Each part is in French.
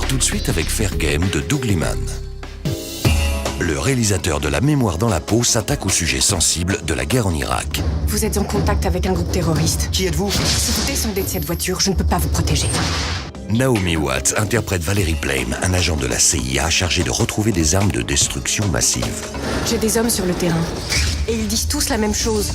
démarre tout de suite avec Fair Game de Doug Liman. Le réalisateur de La mémoire dans la peau s'attaque au sujet sensible de la guerre en Irak. Vous êtes en contact avec un groupe terroriste. Qui êtes-vous? Si vous descendez de cette voiture, je ne peux pas vous protéger. Naomi Watts interprète Valerie Plame, un agent de la CIA chargé de retrouver des armes de destruction massive. J'ai des hommes sur le terrain. Et ils disent tous la même chose.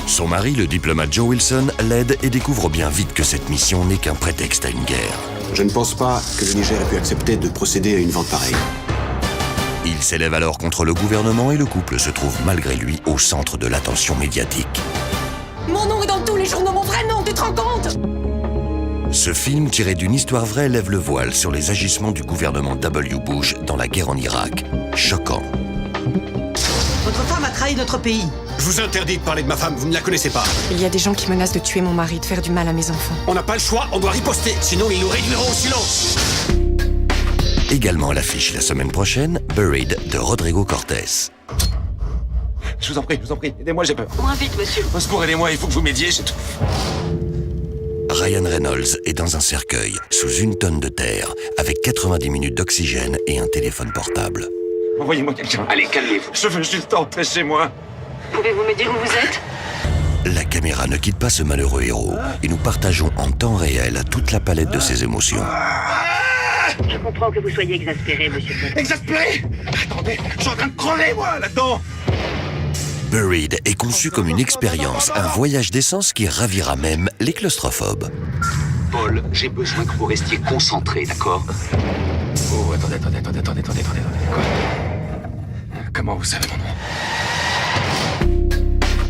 Son mari, le diplomate Joe Wilson, l'aide et découvre bien vite que cette mission n'est qu'un prétexte à une guerre. Je ne pense pas que le Niger ait pu accepter de procéder à une vente pareille. Il s'élève alors contre le gouvernement et le couple se trouve malgré lui au centre de l'attention médiatique. Mon nom est dans tous les journaux, mon vrai nom, tu te rends compte? Ce film, tiré d'une histoire vraie, lève le voile sur les agissements du gouvernement W. Bush dans la guerre en Irak. Choquant. Votre femme a trahi notre pays. Je vous interdis de parler de ma femme, vous ne la connaissez pas. Il y a des gens qui menacent de tuer mon mari, de faire du mal à mes enfants. On n'a pas le choix, on doit riposter, sinon ils nous réduiront au silence. Également à l'affiche la semaine prochaine, Buried de Rodrigo Cortés. Je vous en prie, aidez-moi, j'ai peur. Moins vite, monsieur. Au secours, aidez-moi, il faut que vous m'aidiez, j'ai tout. Ryan Reynolds est dans un cercueil, sous une tonne de terre, avec 90 minutes d'oxygène et un téléphone portable. Envoyez-moi quelqu'un. Allez, calmez-vous. Je veux juste entrer chez moi. Pouvez-vous me dire où vous êtes? La caméra ne quitte pas ce malheureux héros et nous partageons en temps réel toute la palette de ses émotions. Je comprends que vous soyez exaspéré, monsieur. Exaspéré! Attendez, je suis en train de crever, moi, là-dedans. Buried est conçu comme une expérience, un voyage d'essence qui ravira même les claustrophobes. Paul, j'ai besoin que vous restiez concentré, d'accord? Oh, attendez. Quoi? Comment vous savez mon nom?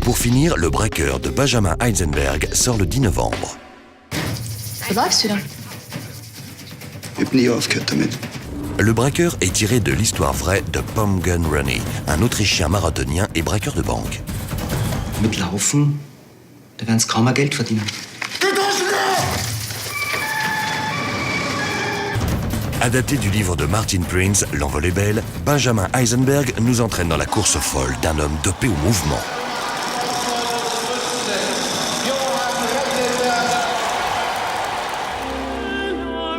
Pour finir, Le Braqueur de Benjamin Heisenberg sort le 10 novembre. Begreifst du denn? Ich hab nie aufgehört damit. Le Braqueur est tiré de l'histoire vraie de Pom Gun Ronnie, un Autrichien marathonien et braqueur de banque. Mit Laufen, da werden sie kaum mehr Geld verdienen. Adapté du livre de Martin Prince, L'envol est belle, Benjamin Heisenberg nous entraîne dans la course folle d'un homme dopé au mouvement.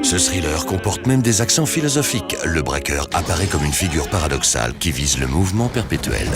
Ce thriller comporte même des accents philosophiques. Le braqueur apparaît comme une figure paradoxale qui vise le mouvement perpétuel.